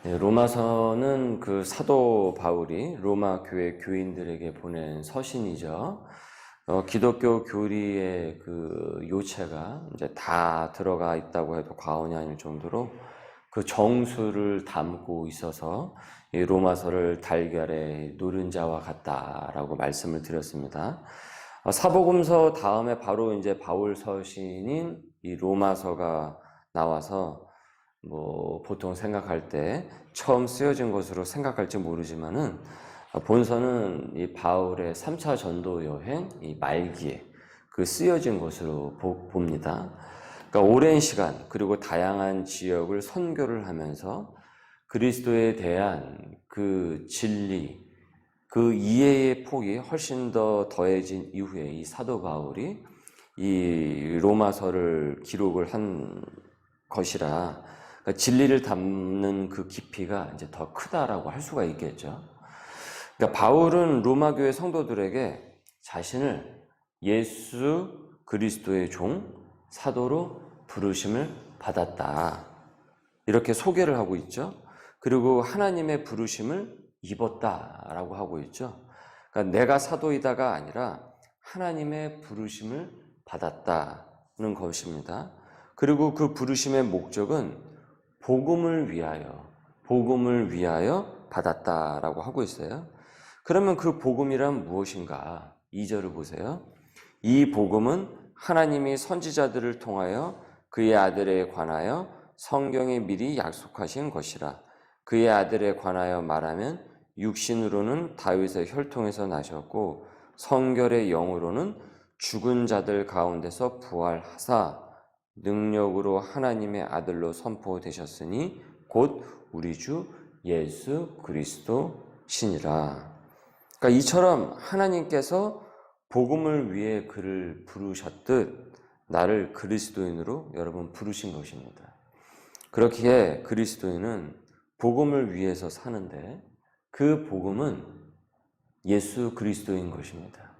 네, 로마서는 그 사도 바울이 로마 교회 교인들에게 보낸 서신이죠. 기독교 교리의 그 요체가 이제 다 들어가 있다고 해도 과언이 아닐 정도로 그 정수를 담고 있어서 이 로마서를 달걀의 노른자와 같다라고 말씀을 드렸습니다. 사복음서 다음에 바로 이제 바울 서신인 이 로마서가 나와서 보통 생각할 때 처음 쓰여진 것으로 생각할지 모르지만은 본서는 이 바울의 3차 전도 여행 이 말기에 그 쓰여진 것으로 봅니다. 그러니까 오랜 시간 그리고 다양한 지역을 선교를 하면서 그리스도에 대한 그 진리, 그 이해의 폭이 훨씬 더 더해진 이후에 이 사도 바울이 이 로마서를 기록을 한 것이라 그러니까 진리를 담는 그 깊이가 이제 더 크다라고 할 수가 있겠죠. 그러니까 바울은 로마 교회 성도들에게 자신을 예수 그리스도의 종 사도로 부르심을 받았다. 이렇게 소개를 하고 있죠. 그리고 하나님의 부르심을 입었다라고 하고 있죠. 그러니까 내가 사도이다가 아니라 하나님의 부르심을 받았다는 것입니다. 그리고 그 부르심의 목적은 복음을 위하여 받았다라고 하고 있어요. 그러면 그 복음이란 무엇인가? 2절을 보세요. 이 복음은 하나님이 선지자들을 통하여 그의 아들에 관하여 성경에 미리 약속하신 것이라. 그의 아들에 관하여 말하면 육신으로는 다윗의 혈통에서 나셨고 성결의 영으로는 죽은 자들 가운데서 부활하사 능력으로 하나님의 아들로 선포되셨으니 곧 우리 주 예수 그리스도시니라. 그러니까 이처럼 하나님께서 복음을 위해 그를 부르셨듯 나를 그리스도인으로 여러분 부르신 것입니다. 그렇기에 그리스도인은 복음을 위해서 사는데 그 복음은 예수 그리스도인 것입니다.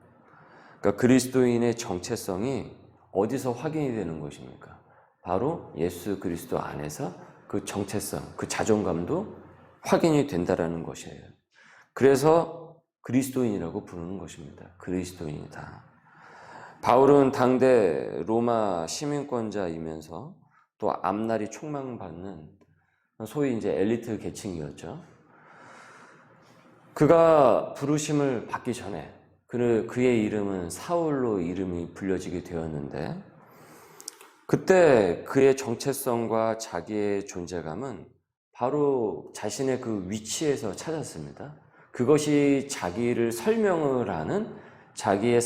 그러니까 그리스도인의 정체성이 어디서 확인이 되는 것입니까? 바로 예수 그리스도 안에서 그 정체성, 그 자존감도 확인이 된다라는 것이에요. 그래서 그리스도인이라고 부르는 것입니다. 그리스도인이다. 바울은 당대 로마 시민권자이면서 또 앞날이 촉망받는 소위 이제 엘리트 계층이었죠. 그가 부르심을 받기 전에 그의 이름은 사울로 이름이 불려지게 되었는데 그때 그의 정체성과 자기의 존재감은 바로 자신의 그 위치에서 찾았습니다. 그것이 자기를 설명을 하는 자기의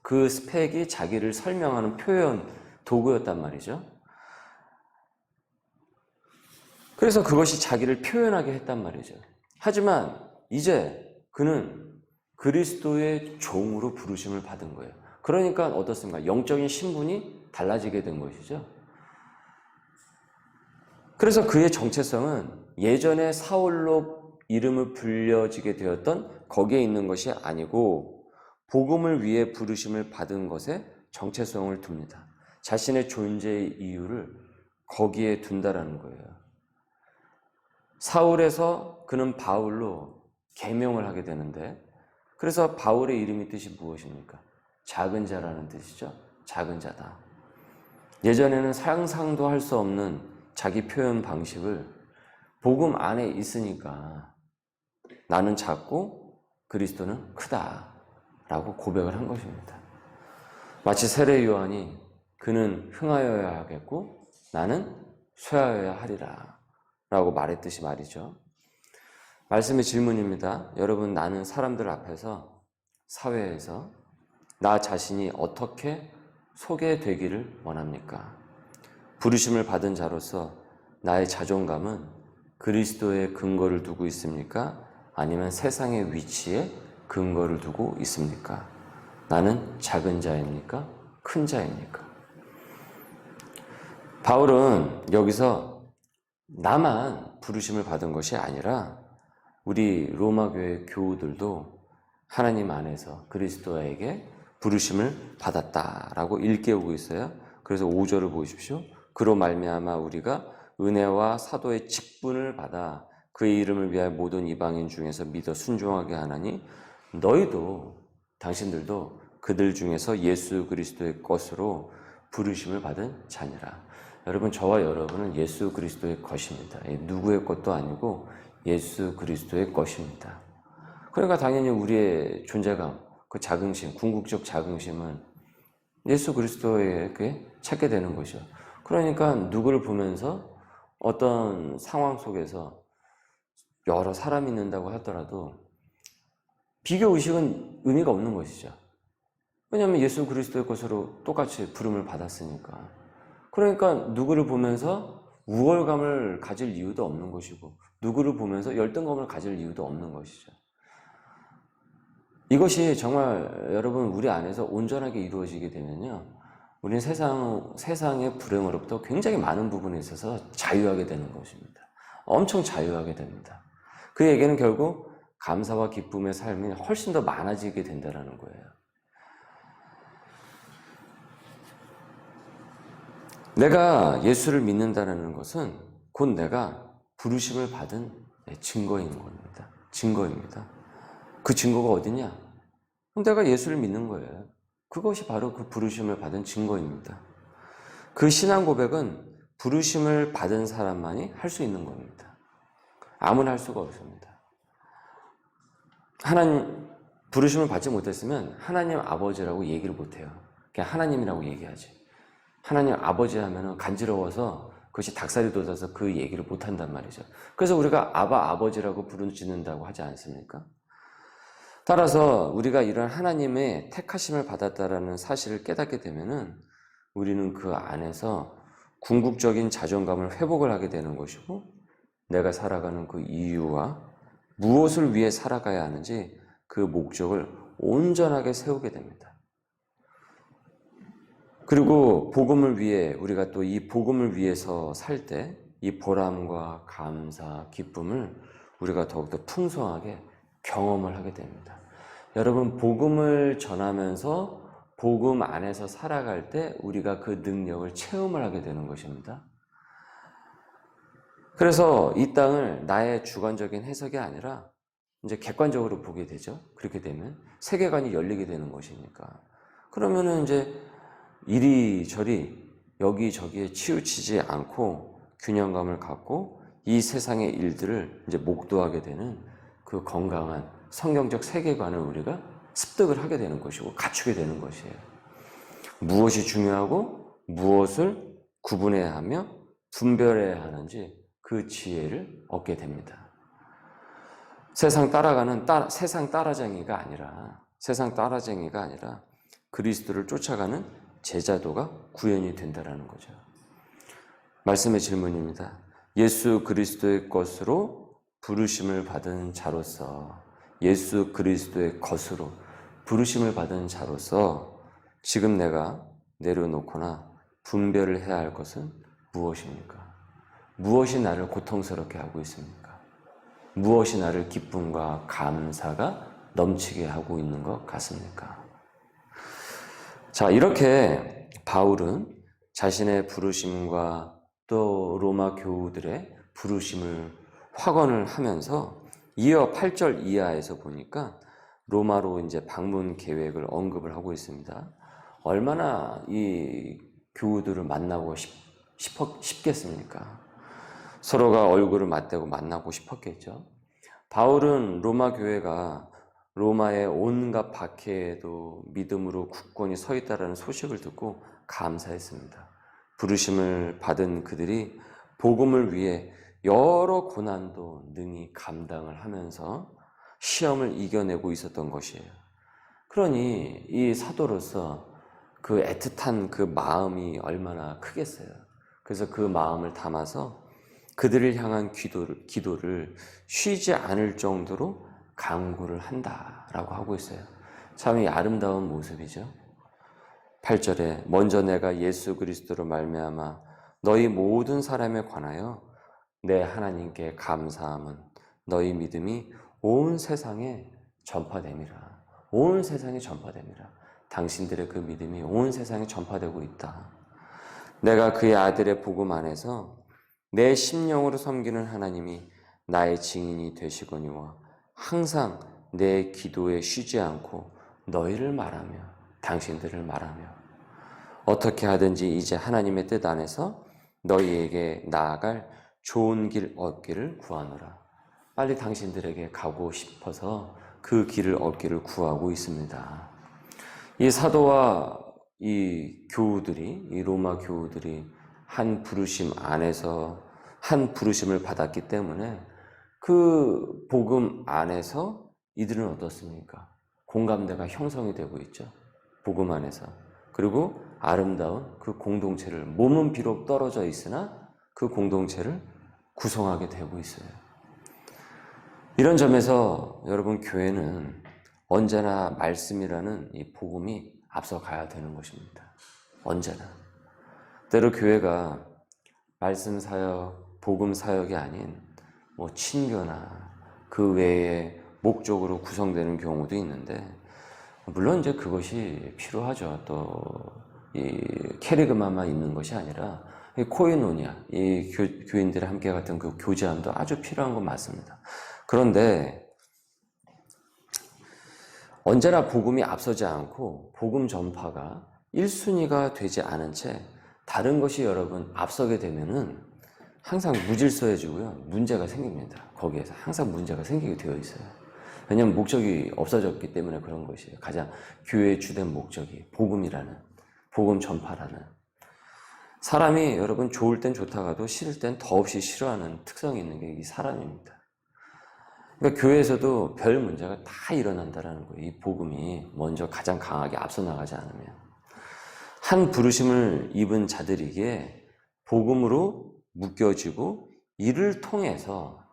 그 스펙이 자기를 설명하는 표현 도구였단 말이죠. 그래서 그것이 자기를 표현하게 했단 말이죠. 하지만 이제 그는 그리스도의 종으로 부르심을 받은 거예요. 그러니까 어떻습니까? 영적인 신분이 달라지게 된 것이죠. 그래서 그의 정체성은 예전에 사울로 이름을 불려지게 되었던 거기에 있는 것이 아니고 복음을 위해 부르심을 받은 것에 정체성을 둡니다. 자신의 존재의 이유를 거기에 둔다라는 거예요. 사울에서 그는 바울로 계명을 하게 되는데 그래서 바울의 이름의 뜻이 무엇입니까? 작은 자라는 뜻이죠. 작은 자다. 예전에는 상상도 할 수 없는 자기 표현 방식을 복음 안에 있으니까 나는 작고 그리스도는 크다라고 고백을 한 것입니다. 마치 세례 요한이 그는 흥하여야 하겠고 나는 쇠하여야 하리라 라고 말했듯이 말이죠. 말씀의 질문입니다. 여러분, 나는 사람들 앞에서 사회에서 나 자신이 어떻게 소개되기를 원합니까? 부르심을 받은 자로서 나의 자존감은 그리스도의 근거를 두고 있습니까? 아니면 세상의 위치에 근거를 두고 있습니까? 나는 작은 자입니까? 큰 자입니까? 바울은 여기서 나만 부르심을 받은 것이 아니라 우리 로마 교회 교우들도 하나님 안에서 그리스도에게 부르심을 받았다라고 일깨우고 있어요. 그래서 5절을 보십시오. 그로 말미암아 우리가 은혜와 사도의 직분을 받아 그의 이름을 위하여 모든 이방인 중에서 믿어 순종하게 하나니 너희도 당신들도 그들 중에서 예수 그리스도의 것으로 부르심을 받은 자니라. 여러분, 저와 여러분은 예수 그리스도의 것입니다. 누구의 것도 아니고 예수 그리스도의 것입니다. 그러니까 당연히 우리의 존재감, 그 자긍심, 궁극적 자긍심은 예수 그리스도에게 찾게 되는 것이죠. 그러니까 누구를 보면서 어떤 상황 속에서 여러 사람이 있는다고 하더라도 비교의식은 의미가 없는 것이죠. 왜냐하면 예수 그리스도의 것으로 똑같이 부름을 받았으니까. 그러니까 누구를 보면서 우월감을 가질 이유도 없는 것이고 누구를 보면서 열등감을 가질 이유도 없는 것이죠. 이것이 정말 여러분 우리 안에서 온전하게 이루어지게 되면요, 우리는 세상의 불행으로부터 굉장히 많은 부분에 있어서 자유하게 되는 것입니다. 엄청 자유하게 됩니다. 그 얘기는 결국 감사와 기쁨의 삶이 훨씬 더 많아지게 된다는 거예요. 내가 예수를 믿는다는 것은 곧 내가 부르심을 받은 증거인 겁니다. 증거입니다. 그 증거가 어디냐? 내가 예수를 믿는 거예요. 그것이 바로 그 부르심을 받은 증거입니다. 그 신앙 고백은 부르심을 받은 사람만이 할 수 있는 겁니다. 아무나 할 수가 없습니다. 부르심을 받지 못했으면 하나님 아버지라고 얘기를 못해요. 그냥 하나님이라고 얘기하지. 하나님 아버지 하면은 간지러워서 그것이 닭살이 돋아서 그 얘기를 못한단 말이죠. 그래서 우리가 아버지라고 부르짖는다고 하지 않습니까? 따라서 우리가 이런 하나님의 택하심을 받았다라는 사실을 깨닫게 되면은 우리는 그 안에서 궁극적인 자존감을 회복을 하게 되는 것이고, 내가 살아가는 그 이유와 무엇을 위해 살아가야 하는지 그 목적을 온전하게 세우게 됩니다. 그리고 복음을 위해, 우리가 또 이 복음을 위해서 살 때 이 보람과 감사, 기쁨을 우리가 더욱더 풍성하게 경험을 하게 됩니다. 여러분, 복음을 전하면서 복음 안에서 살아갈 때 우리가 그 능력을 체험을 하게 되는 것입니다. 그래서 이 땅을 나의 주관적인 해석이 아니라 이제 객관적으로 보게 되죠. 그렇게 되면 세계관이 열리게 되는 것이니까. 그러면은 이제 이리저리 여기저기에 치우치지 않고 균형감을 갖고 이 세상의 일들을 이제 목도하게 되는 그 건강한 성경적 세계관을 우리가 습득을 하게 되는 것이고 갖추게 되는 것이에요. 무엇이 중요하고 무엇을 구분해야 하며 분별해야 하는지 그 지혜를 얻게 됩니다. 세상 따라쟁이가 아니라 그리스도를 쫓아가는 제자도가 구현이 된다는 거죠. 말씀의 질문입니다. 예수 그리스도의 것으로 부르심을 받은 자로서, 예수 그리스도의 것으로 부르심을 받은 자로서 지금 내가 내려놓거나 분별을 해야 할 것은 무엇입니까? 무엇이 나를 고통스럽게 하고 있습니까? 무엇이 나를 기쁨과 감사가 넘치게 하고 있는 것 같습니까? 자, 이렇게 바울은 자신의 부르심과 또 로마 교우들의 부르심을 확언을 하면서 이어 8절 이하에서 보니까 로마로 이제 방문 계획을 언급을 하고 있습니다. 얼마나 이 교우들을 만나고 싶겠습니까? 서로가 얼굴을 맞대고 만나고 싶었겠죠. 바울은 로마 교회가 로마의 온갖 박해에도 믿음으로 굳건히 서 있다는 소식을 듣고 감사했습니다. 부르심을 받은 그들이 복음을 위해 여러 고난도 능히 감당을 하면서 시험을 이겨내고 있었던 것이에요. 그러니 이 사도로서 그 애틋한 그 마음이 얼마나 크겠어요. 그래서 그 마음을 담아서 그들을 향한 기도를 쉬지 않을 정도로 간구를 한다라고 하고 있어요. 참 이 아름다운 모습이죠. 8절에 먼저 내가 예수 그리스도로 말미암아 너희 모든 사람에 관하여 내 하나님께 감사함은 너희 믿음이 온 세상에 전파됨이라. 온 세상에 전파됨이라. 당신들의 그 믿음이 온 세상에 전파되고 있다. 내가 그의 아들의 복음 안에서 내 심령으로 섬기는 하나님이 나의 증인이 되시거니와 항상 내 기도에 쉬지 않고 너희를 말하며 당신들을 말하며 어떻게 하든지 이제 하나님의 뜻 안에서 너희에게 나아갈 좋은 길 얻기를 구하노라. 빨리 당신들에게 가고 싶어서 그 길을 얻기를 구하고 있습니다. 이 사도와 이 교우들이, 이 로마 교우들이 한 부르심 안에서 한 부르심을 받았기 때문에 그 복음 안에서 이들은 어떻습니까? 공감대가 형성이 되고 있죠. 복음 안에서. 그리고 아름다운 그 공동체를, 몸은 비록 떨어져 있으나 그 공동체를 구성하게 되고 있어요. 이런 점에서 여러분, 교회는 언제나 말씀이라는 이 복음이 앞서가야 되는 것입니다. 언제나. 때로 교회가 말씀 사역, 복음 사역이 아닌 친교나 그 외에 목적으로 구성되는 경우도 있는데, 물론 이제 그것이 필요하죠. 또 이 캐리그마만 있는 것이 아니라 이 코이노니아, 이 교인들이 함께 같은 그 교제함도 아주 필요한 건 맞습니다. 그런데 언제나 복음이 앞서지 않고 복음 전파가 1순위가 되지 않은 채 다른 것이 여러분 앞서게 되면은 항상 무질서해지고요. 문제가 생깁니다. 거기에서 항상 문제가 생기게 되어 있어요. 왜냐하면 목적이 없어졌기 때문에 그런 것이에요. 가장 교회의 주된 목적이 복음이라는, 복음 전파라는. 사람이 여러분 좋을 땐 좋다가도 싫을 땐 더없이 싫어하는 특성이 있는 게 이 사람입니다. 그러니까 교회에서도 별 문제가 다 일어난다는 거예요. 이 복음이 먼저 가장 강하게 앞서 나가지 않으면. 한 부르심을 입은 자들에게 복음으로 묶여지고 이것을 통해서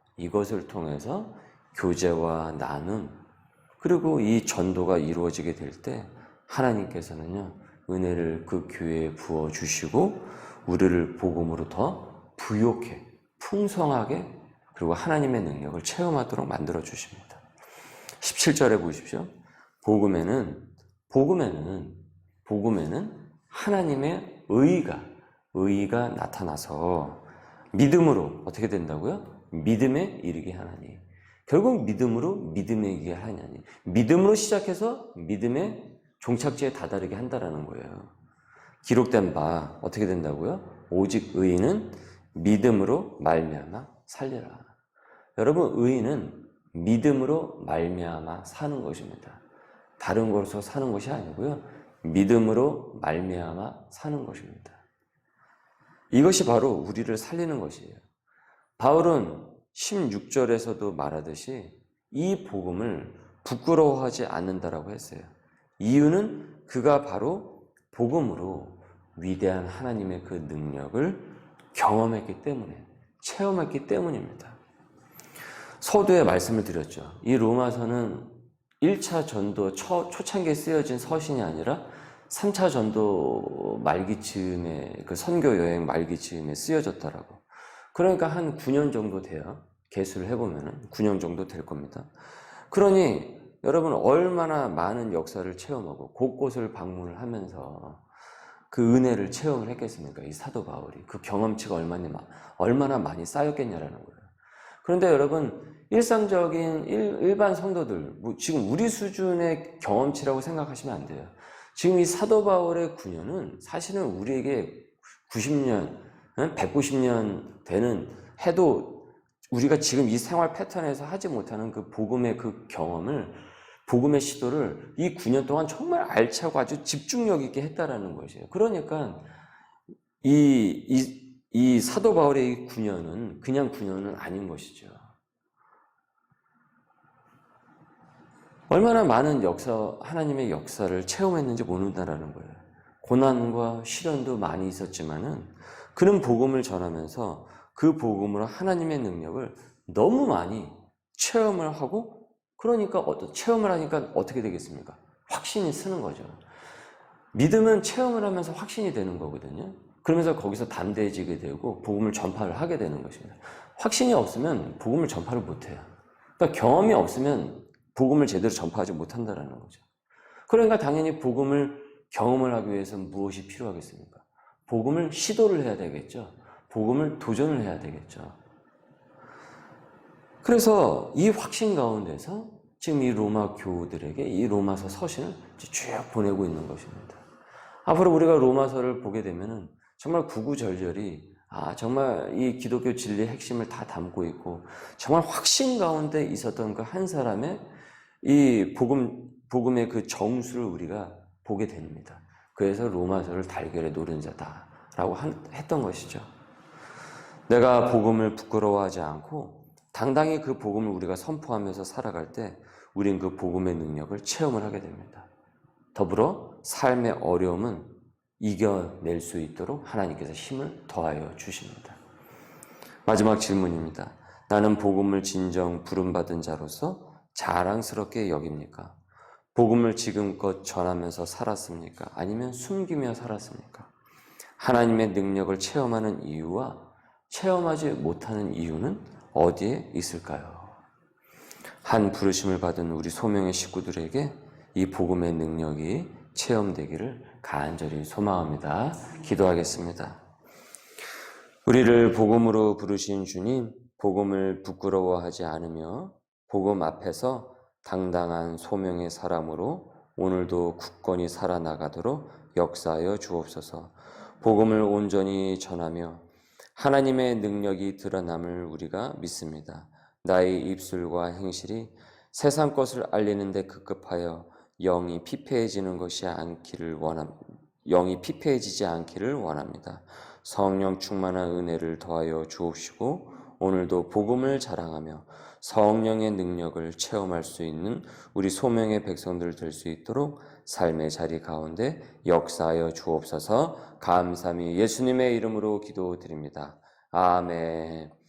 교제와 나눔, 그리고 이 전도가 이루어지게 될 때 하나님께서는요, 은혜를 그 교회에 부어주시고 우리를 복음으로 더 부욕해, 풍성하게, 그리고 하나님의 능력을 체험하도록 만들어 주십니다. 17절에 보십시오. 복음에는 하나님의 의의가 나타나서 믿음으로 어떻게 된다고요? 믿음에 이르게 하나니. 결국 믿음에 이르게 하나니. 믿음으로 시작해서 믿음의 종착지에 다다르게 한다라는 거예요. 기록된 바 어떻게 된다고요? 오직 의인은 믿음으로 말미암아 살리라. 여러분, 의인은 믿음으로 말미암아 사는 것입니다. 다른 것으로 사는 것이 아니고요. 믿음으로 말미암아 사는 것입니다. 이것이 바로 우리를 살리는 것이에요. 바울은 16절에서도 말하듯이 이 복음을 부끄러워하지 않는다라고 했어요. 이유는 그가 바로 복음으로 위대한 하나님의 그 능력을 경험했기 때문에, 체험했기 때문입니다. 서두에 말씀을 드렸죠. 이 로마서는 1차 전도 초창기에 쓰여진 서신이 아니라 3차 전도 말기쯤에, 그 선교 여행 말기쯤에 쓰여졌다라고. 그러니까 한 9년 정도 돼요. 계수를 해보면 9년 정도 될 겁니다. 그러니 여러분, 얼마나 많은 역사를 체험하고 곳곳을 방문을 하면서 그 은혜를 체험을 했겠습니까? 이 사도 바울이. 그 경험치가 얼마나 많이 쌓였겠냐라는 거예요. 그런데 여러분, 일상적인 일반 성도들, 지금 우리 수준의 경험치라고 생각하시면 안 돼요. 지금 이 사도 바울의 9년은 사실은 우리에게 90년, 190년 되는 해도 우리가 지금 이 생활 패턴에서 하지 못하는 그 복음의 그 경험을, 복음의 시도를 이 9년 동안 정말 알차고 아주 집중력 있게 했다라는 것이에요. 그러니까 이 사도 바울의 이 9년은 그냥 9년은 아닌 것이죠. 얼마나 많은 하나님의 역사를 체험했는지 모른다라는 거예요. 고난과 시련도 많이 있었지만은 그는 복음을 전하면서 그 복음으로 하나님의 능력을 너무 많이 체험을 하고, 그러니까 체험을 하니까 어떻게 되겠습니까? 확신이 쓰는 거죠. 믿음은 체험을 하면서 확신이 되는 거거든요. 그러면서 거기서 담대해지게 되고 복음을 전파를 하게 되는 것입니다. 확신이 없으면 복음을 전파를 못해요. 그러니까 경험이 없으면 복음을 제대로 전파하지 못한다는 거죠. 그러니까 당연히 복음을 경험을 하기 위해서는 무엇이 필요하겠습니까? 복음을 시도를 해야 되겠죠. 복음을 도전을 해야 되겠죠. 그래서 이 확신 가운데서 지금 이 로마 교우들에게 이 로마서 서신을 쭉 보내고 있는 것입니다. 앞으로 우리가 로마서를 보게 되면은 정말 구구절절히 정말 이 기독교 진리의 핵심을 다 담고 있고 정말 확신 가운데 있었던 그 한 사람의 이 복음의 그 정수를 우리가 보게 됩니다. 그래서 로마서를 달걀에 노른 자다라고 했던 것이죠. 내가 복음을 부끄러워하지 않고 당당히 그 복음을 우리가 선포하면서 살아갈 때 우린 그 복음의 능력을 체험을 하게 됩니다. 더불어 삶의 어려움은 이겨낼 수 있도록 하나님께서 힘을 더하여 주십니다. 마지막 질문입니다. 나는 복음을 진정 부름받은 자로서 자랑스럽게 여깁니까? 복음을 지금껏 전하면서 살았습니까? 아니면 숨기며 살았습니까? 하나님의 능력을 체험하는 이유와 체험하지 못하는 이유는 어디에 있을까요? 한 부르심을 받은 우리 소명의 식구들에게 이 복음의 능력이 체험되기를 간절히 소망합니다. 기도하겠습니다. 우리를 복음으로 부르신 주님, 복음을 부끄러워하지 않으며 복음 앞에서 당당한 소명의 사람으로 오늘도 굳건히 살아나가도록 역사하여 주옵소서. 복음을 온전히 전하며 하나님의 능력이 드러남을 우리가 믿습니다. 나의 입술과 행실이 세상 것을 알리는 데 급급하여 영이 피폐해지지 않기를 원합니다. 성령 충만한 은혜를 더하여 주옵시고 오늘도 복음을 자랑하며 성령의 능력을 체험할 수 있는 우리 소명의 백성들 될 수 있도록 삶의 자리 가운데 역사하여 주옵소서. 감사함이 예수님의 이름으로 기도드립니다. 아멘.